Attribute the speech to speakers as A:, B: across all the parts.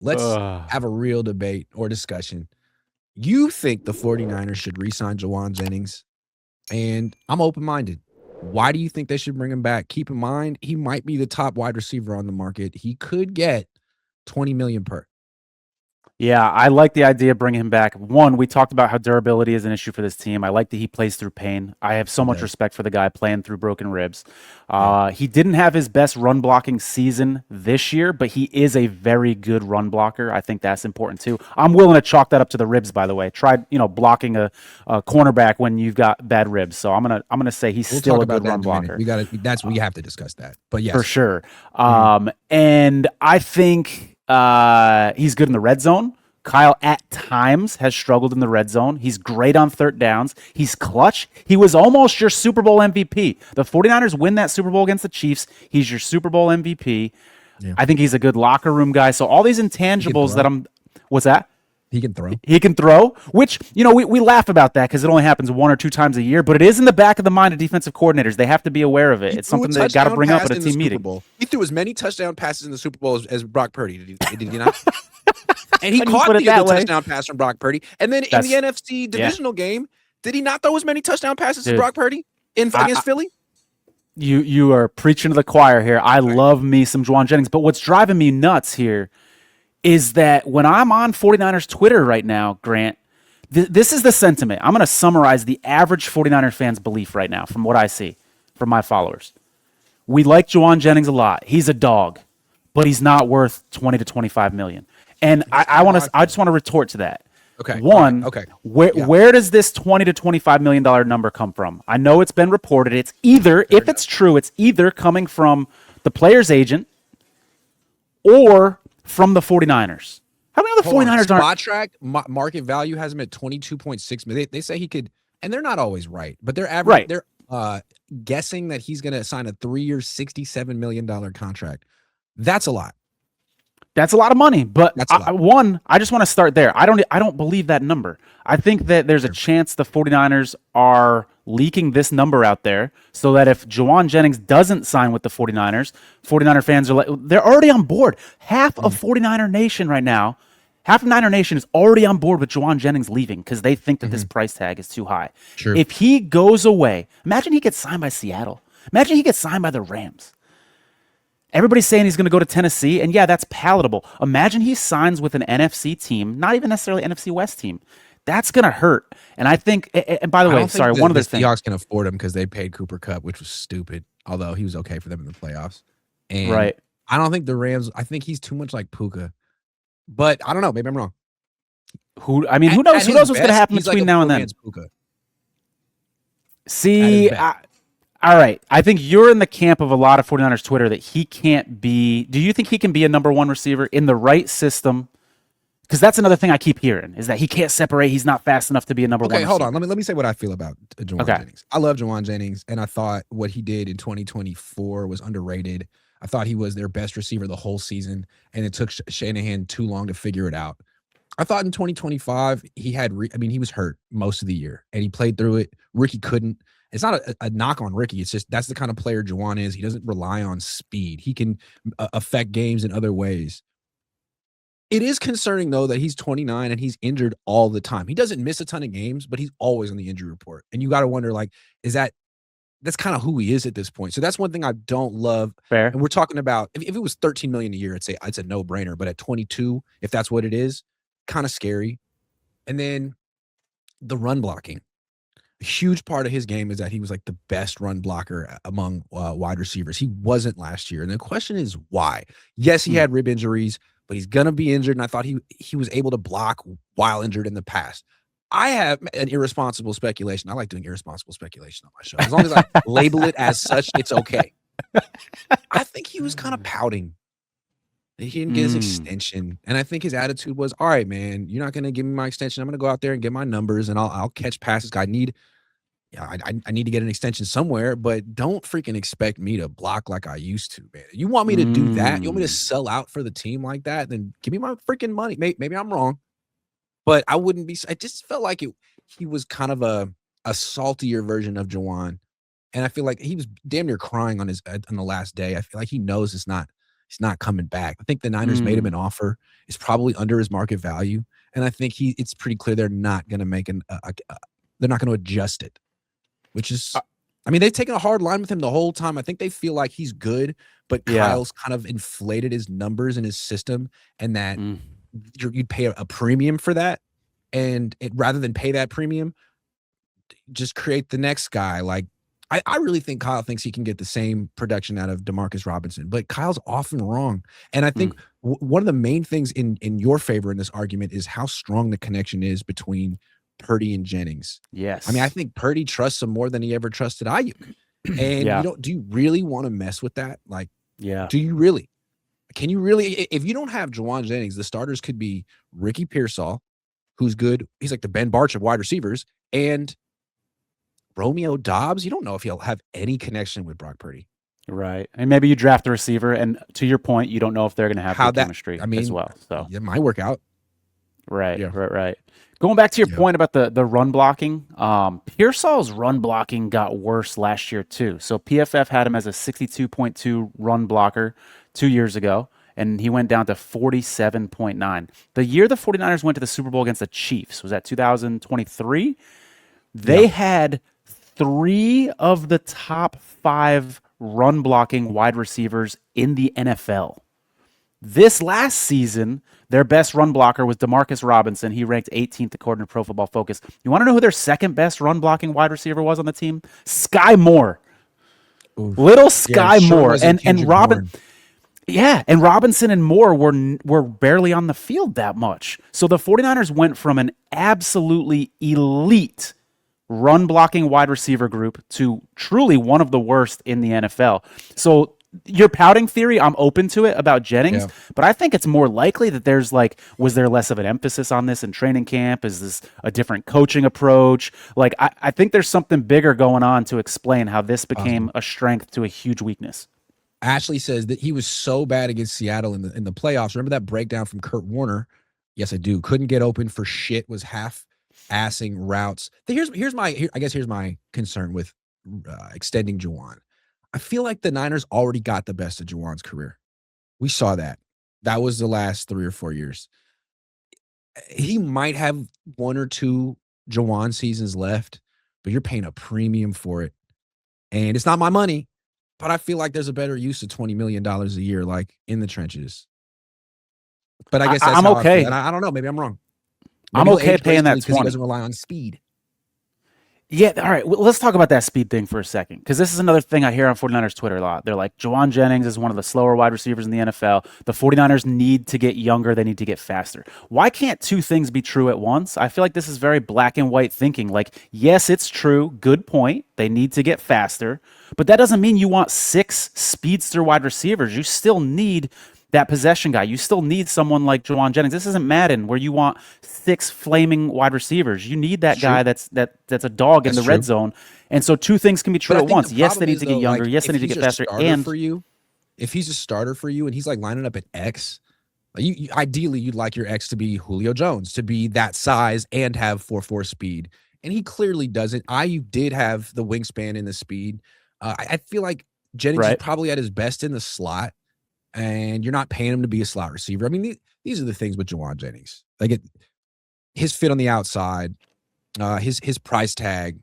A: let's have a real debate or discussion. You think the 49ers should re-sign Jauan Jennings, and I'm open-minded. Why do you think they should bring him back? Keep in mind, he might be the top wide receiver on the market. He could get $20 million per.
B: Yeah, I like the idea of bringing him back. One, we talked about how durability is an issue for this team. I like that he plays through pain. I have so much respect for the guy playing through broken ribs. He didn't have his best run blocking season this year, but he is a very good run blocker. I think that's important too. I'm willing to chalk that up to the ribs, by the way. Try, blocking a cornerback when you've got bad ribs. So I'm gonna say he's still a good run blocker.
A: We have to discuss that. But yes,
B: for sure. And I think he's good in the red zone. Kyle at times has struggled in the red zone. He's great on third downs. He's clutch. He was almost your Super Bowl MVP. The 49ers win that Super Bowl against the Chiefs. He's your Super Bowl MVP. Yeah. I think he's a good locker room guy. So all these intangibles that what's that?
A: He can throw.
B: He can throw, which, we laugh about that because it only happens 1 or 2 times a year, but it is in the back of the mind of defensive coordinators. They have to be aware of it. It's something they've got to bring up at a team meeting.
A: He threw as many touchdown passes in the Super Bowl as Brock Purdy. Did he not? And he caught the touchdown pass from Brock Purdy. And then in the NFC divisional game, did he not throw as many touchdown passes as Brock Purdy against Philly?
B: You are preaching to the choir here. I love me some Jauan Jennings, but what's driving me nuts here is that when I'm on 49ers Twitter right now, Grant, this is the sentiment. I'm going to summarize the average 49er fan's belief right now from what I see from my followers. We like Jauan Jennings a lot. He's a dog, but he's not worth 20 to 25 million. And I just want to retort to that.
A: Okay.
B: One, where does this 20 to 25 million dollar number come from? I know it's been reported. It's either, if it's true, it's either coming from the player's agent or from the 49ers. How many of the 49ers aren't?
A: Spot Track market value has him at 22.6 million. They say he could, and they're not always right, but they're average. Right. They're guessing that he's going to sign a 3-year, $67 million contract. That's a lot.
B: That's a lot of money, but I just want to start there. I don't believe that number. I think that there's a chance the 49ers are leaking this number out there so that if Jauan Jennings doesn't sign with the 49ers, 49er fans are they're already on board. Half of 49er Nation right now, half of Niner Nation is already on board with Jauan Jennings leaving because they think that this price tag is too high.
A: True.
B: If he goes away, imagine he gets signed by Seattle. Imagine he gets signed by the Rams. Everybody's saying he's going to go to Tennessee, and yeah, that's palatable. Imagine he signs with an NFC team, not even necessarily NFC West team. That's going to hurt. And I think, and by the way, sorry, one other thing.
A: The Seahawks can afford him because they paid Cooper Kupp, which was stupid, although he was okay for them in the playoffs. And
B: right.
A: I don't think the Rams, I think he's too much like Puka. But I don't know. Maybe I'm wrong.
B: Who knows? Who knows what's going to happen between now and then?
A: Puka.
B: See, all right. I think you're in the camp of a lot of 49ers Twitter that he can't be. Do you think he can be a number one receiver in the right system? Because that's another thing I keep hearing is that he can't separate. He's not fast enough to be a number one receiver.
A: Okay, hold on. Let me say what I feel about Jauan Jennings. I love Jauan Jennings, and I thought what he did in 2024 was underrated. I thought he was their best receiver the whole season, and it took Shanahan too long to figure it out. I thought in 2025, he was hurt most of the year, and he played through it. Ricky couldn't. It's not a knock on Ricky. It's just that's the kind of player Jauan is. He doesn't rely on speed. He can affect games in other ways. It is concerning, though, that he's 29 and he's injured all the time. He doesn't miss a ton of games, but he's always on the injury report. And you got to wonder, that's kind of who he is at this point. So that's one thing I don't love.
B: Fair.
A: And we're talking about, if it was $13 million a year, I'd say it's a no-brainer. But at 22, if that's what it is, kind of scary. And then the run blocking. A huge part of his game is that he was like the best run blocker among wide receivers. He wasn't last year. And the question is why? Yes, he had rib injuries, but he's going to be injured. And I thought he was able to block while injured in the past. I have an irresponsible speculation. I like doing irresponsible speculation on my show. As long as I label it as such, it's okay. I think he was kind of pouting. He didn't get his extension. And I think his attitude was, all right, man, you're not going to give me my extension. I'm going to go out there and get my numbers and I'll catch passes. I need to get an extension somewhere, but don't freaking expect me to block like I used to, man. You want me to do that? You want me to sell out for the team like that? Then give me my freaking money. Maybe I'm wrong, but I wouldn't be. I just felt like he was kind of a saltier version of Jauan. And I feel like he was damn near crying on the last day. I feel like he knows it's not He's not coming back. I think the Niners made him an offer. It's probably under his market value, and I think it's pretty clear they're not going to make they're not going to adjust it, which is, I mean, they've taken a hard line with him the whole time. I think they feel like he's good, but Kyle's kind of inflated his numbers in his system, and that you'd pay a premium for that, and rather than pay that premium, just create the next guy. Like, I really think Kyle thinks he can get the same production out of Demarcus Robinson, but Kyle's often wrong. And I think one of the main things in your favor in this argument is how strong the connection is between Purdy and Jennings.
B: Yes.
A: I mean, I think Purdy trusts him more than he ever trusted Ayuk. And do you really want to mess with that? Like, do you really? Can you really? If you don't have Jauan Jennings, the starters could be Ricky Pearsall, who's good. He's like the Ben Barch of wide receivers, and Romeo Dobbs. You don't know if he'll have any connection with Brock Purdy.
B: Right. And maybe you draft a receiver, and to your point, you don't know if they're going to have good chemistry as well. So
A: it might work out.
B: Right. Going back to your point about the run blocking, Pearsall's run blocking got worse last year too. So PFF had him as a 62.2 run blocker 2 years ago, and he went down to 47.9. The year the 49ers went to the Super Bowl against the Chiefs, was that 2023? They had 3 of the top 5 run blocking wide receivers in the NFL. This last season, their best run blocker was Demarcus Robinson. He ranked 18th according to Pro Football Focus. You want to know who their second best run blocking wide receiver was on the team? Sky Moore. Oof. Little Sky Moore. And Robinson and Moore were barely on the field that much. So the 49ers went from an absolutely elite run blocking wide receiver group to truly one of the worst in the NFL. So your pouting theory, I'm open to it about Jennings, but I think it's more likely that was there less of an emphasis on this in training camp? Is this a different coaching approach? Like, I think there's something bigger going on to explain how this became a strength to a huge weakness.
A: Ashley says that he was so bad against Seattle in the playoffs. Remember that breakdown from Kurt Warner? Yes, I do. Couldn't get open for shit, was half-assing routes. Here's my concern with extending Jauan. I feel like the Niners already got the best of Jauan's career. We saw that. That was the last 3 or 4 years. He might have 1 or 2 Jauan seasons left, but you're paying a premium for it. And it's not my money, but I feel like there's a better use of $20 million a year, like in the trenches. But I guess that's
B: I'm okay.
A: I don't know. Maybe I'm wrong.
B: Maybe I'm okay paying that 20.
A: Because he doesn't rely on speed.
B: Yeah, all right. Well, let's talk about that speed thing for a second, because this is another thing I hear on 49ers Twitter a lot. They're like, Jauan Jennings is one of the slower wide receivers in the NFL. The 49ers need to get younger. They need to get faster. Why can't 2 things be true at once? I feel like this is very black and white thinking. Like, yes, it's true. Good point. They need to get faster. But that doesn't mean you want 6 speedster wide receivers. You still need that possession guy. You still need someone like Jauan Jennings. This isn't Madden where you want 6 flaming wide receivers. You need that guy that's a dog in the red zone. And so 2 things can be true at once. Yes, they need to get younger. Yes, they need to get faster. And
A: for you, if he's a starter for you and he's like lining up at X, ideally you'd like your X to be Julio Jones, to be that size and have 4.4 speed. And he clearly doesn't. Ayuk did have the wingspan and the speed. I feel like Jennings is probably at his best in the slot. And you're not paying him to be a slot receiver. I mean, these are the things with Jauan Jennings. Like his fit on the outside, his price tag.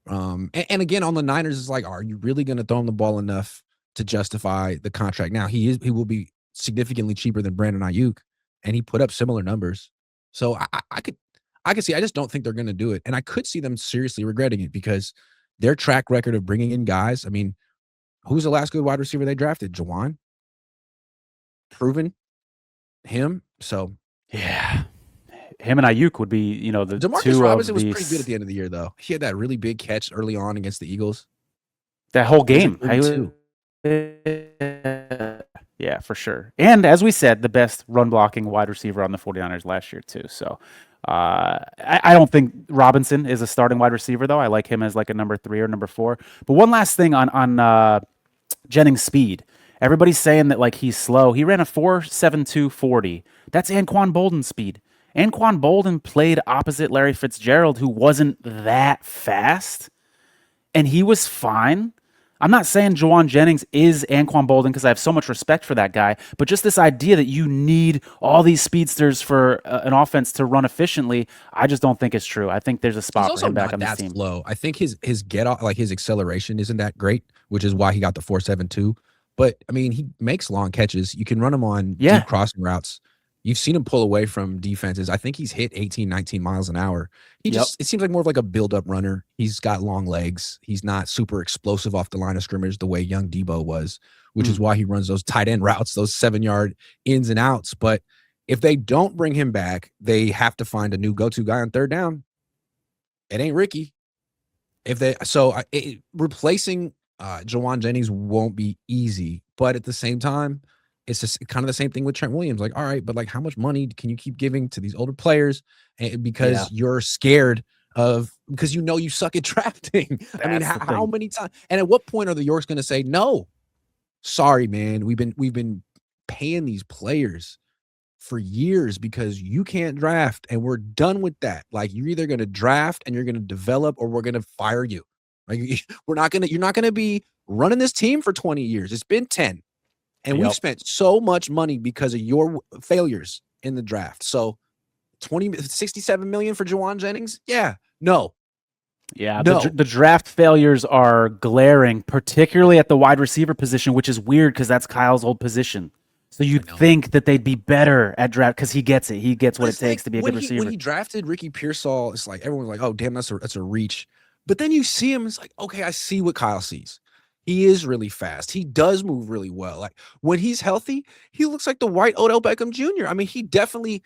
A: And again, on the Niners, is like, are you really going to throw him the ball enough to justify the contract? Now, he will be significantly cheaper than Brandon Ayuk, and he put up similar numbers. So I could see, I just don't think they're going to do it. And I could see them seriously regretting it, because their track record of bringing in guys, I mean, who's the last good wide receiver they drafted? Jauan? Proven him. So
B: yeah, him and Ayuk would be, the
A: Demarcus
B: 2
A: Robinson
B: of
A: was pretty good at the end of the year, though. He had that really big catch early on against the Eagles.
B: That whole game. Yeah, for sure. And as we said, the best run blocking wide receiver on the 49ers last year too. So I don't think Robinson is a starting wide receiver, though. I like him as like a number 3 or number 4. But one last thing on Jennings' speed. Everybody's saying that like he's slow. He ran a 4.72 40. That's Anquan Bolden's speed. Anquan Bolden played opposite Larry Fitzgerald, who wasn't that fast, and he was fine. I'm not saying Jauan Jennings is Anquan Boldin because I have so much respect for that guy, but just this idea that you need all these speedsters for an offense to run efficiently, I just don't think it's true. I think there's a
A: He's
B: spot for
A: also
B: him back
A: not
B: on this
A: that
B: team.
A: slow. I think his get off, like his acceleration isn't that great, which is why he got the 4.72. But I mean, he makes long catches. You can run him on deep crossing routes. You've seen him pull away from defenses. I think he's hit 18, 19 miles an hour. It seems like more of like a build-up runner. He's got long legs. He's not super explosive off the line of scrimmage the way young Debo was, which is why he runs those tight end routes, those 7-yard ins and outs. But if they don't bring him back, they have to find a new go-to guy on third down. It ain't Ricky. Replacing Jauan Jennings won't be easy, but at the same time, it's just kind of the same thing with Trent Williams. Like, all right, but like, how much money can you keep giving to these older players? And because you're scared because you know you suck at drafting. I mean, how many times? And at what point are the Yorks going to say no? Sorry, man. We've been paying these players for years because you can't draft, and we're done with that. Like, you're either going to draft and you're going to develop, or we're going to fire you. Like, you're not going to be running this team for 20 years. It's been 10. And we've spent so much money because of your failures in the draft. So 67 million for Jauan Jennings? Yeah. No.
B: Yeah, no. The draft failures are glaring, particularly at the wide receiver position, which is weird because that's Kyle's old position. So you'd think that they'd be better at draft because he gets it. He gets what it takes to be a good receiver.
A: When he drafted Ricky Pearsall, it's like everyone's like, oh, damn, that's a reach. But then you see him, it's like, okay, I see what Kyle sees. He is really fast. He does move really well. Like, when he's healthy, he looks like the white Odell Beckham Jr. I mean, he definitely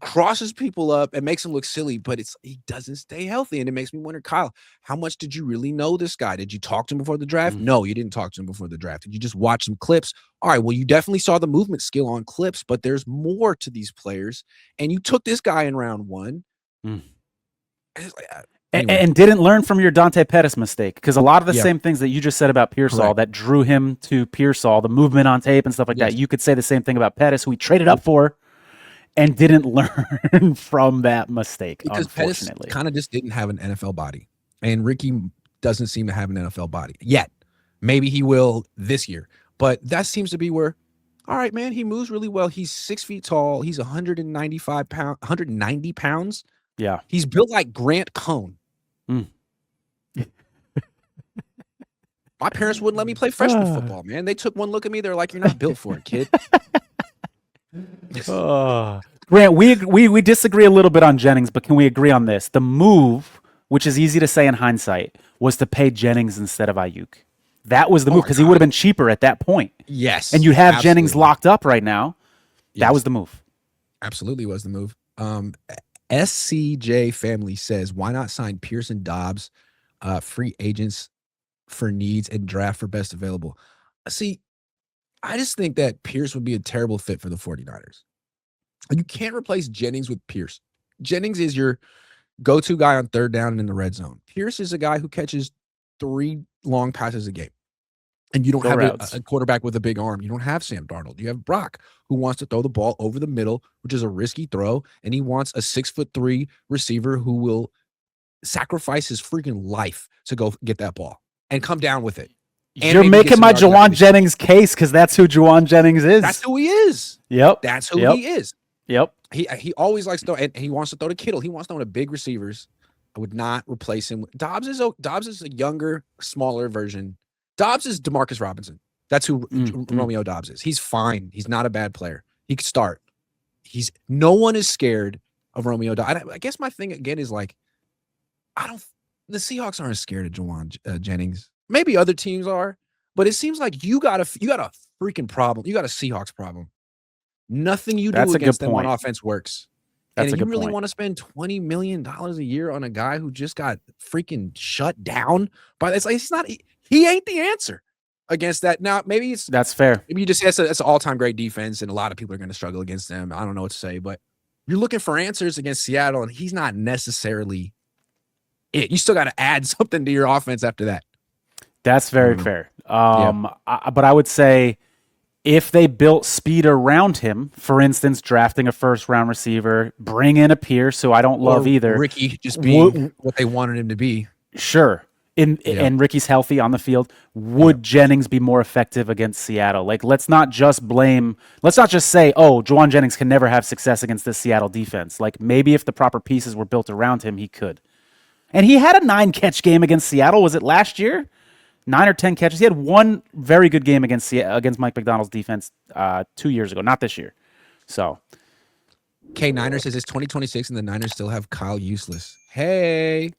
A: crosses people up and makes them look silly, but he doesn't stay healthy. And it makes me wonder, Kyle, how much did you really know this guy? Did you talk to him before the draft? No, you didn't talk to him before the draft. Did you just watch some clips? All right, well, you definitely saw the movement skill on clips, but there's more to these players. And you took this guy in round 1.
B: Anyway. And didn't learn from your Dante Pettis mistake, because a lot of the same things that you just said about Pearsall that drew him to Pearsall, the movement on tape and stuff like that, you could say the same thing about Pettis, who we traded up for and didn't learn from that mistake,
A: because
B: unfortunately.
A: Pettis kind of just didn't have an NFL body, and Ricky doesn't seem to have an NFL body yet. Maybe he will this year, but that seems to be where, all right, man, he moves really well. He's 6 feet tall. He's 190 pounds.
B: Yeah.
A: He's built like Grant Cohn. My parents wouldn't let me play freshman football, man. They took one look at me. They're like, you're not built for it, kid.
B: Grant, we disagree a little bit on Jennings, but can we agree on this? The move, which is easy to say in hindsight, was to pay Jennings instead of Ayuk. That was the move, because he would have been cheaper at that point.
A: Yes.
B: And you have Jennings locked up right now. Yes. That was the move.
A: Absolutely was the move. SCJ family says, why not sign Pearson Dobbs, free agents for needs, and draft for best available? See, I just think that Pierce would be a terrible fit for the 49ers. You can't replace Jennings with Pierce. Jennings is your go-to guy on third down and in the red zone. Pierce is a guy who catches 3 long passes a game. And you don't have a quarterback with a big arm. You don't have Sam Darnold. You have Brock, who wants to throw the ball over the middle, which is a risky throw. And he wants a 6'3" receiver who will sacrifice his freaking life to go get that ball and come down with it. And
B: you're making my Jauan Jennings case, because that's who Jauan Jennings is.
A: That's who he is.
B: Yep.
A: That's who he is.
B: Yep.
A: He always likes to throw, and he wants to throw to Kittle. He wants to throw to big receivers. I would not replace him. Dobbs is a younger, smaller version. Dobbs is DeMarcus Robinson. That's who Romeo Dobbs is. He's fine. He's not a bad player. He could start. No one is scared of Romeo Dobbs. I guess my thing again is like, the Seahawks aren't scared of Jauan Jennings. Maybe other teams are, but it seems like you got a freaking problem. You got a Seahawks problem. Nothing you do against them on offense works. And if you really want to spend $20 million a year on a guy who just got freaking shut down by, it's like, he ain't the answer against that. Now, maybe
B: that's fair.
A: Maybe you just say it's an all-time great defense, and a lot of people are going to struggle against them. I don't know what to say, but you're looking for answers against Seattle, and he's not necessarily it. You still got to add something to your offense after that.
B: That's very fair. But I would say, if they built speed around him, for instance, drafting a first-round receiver, bring in a Pierce, who I don't love either.
A: Ricky just being what they wanted him to be.
B: Sure. and Ricky's healthy on the field, would Jennings be more effective against Seattle? Like, let's not just say, oh, Jauan Jennings can never have success against this Seattle defense. Like, maybe if the proper pieces were built around him, he could. And he had a 9-catch game against Seattle. Was it last year? 9 or 10 catches. He had one very good game against Mike McDonald's defense 2 years ago, not this year. So,
A: K Niner says it's 2026 and the Niners still have Kyle useless. Hey.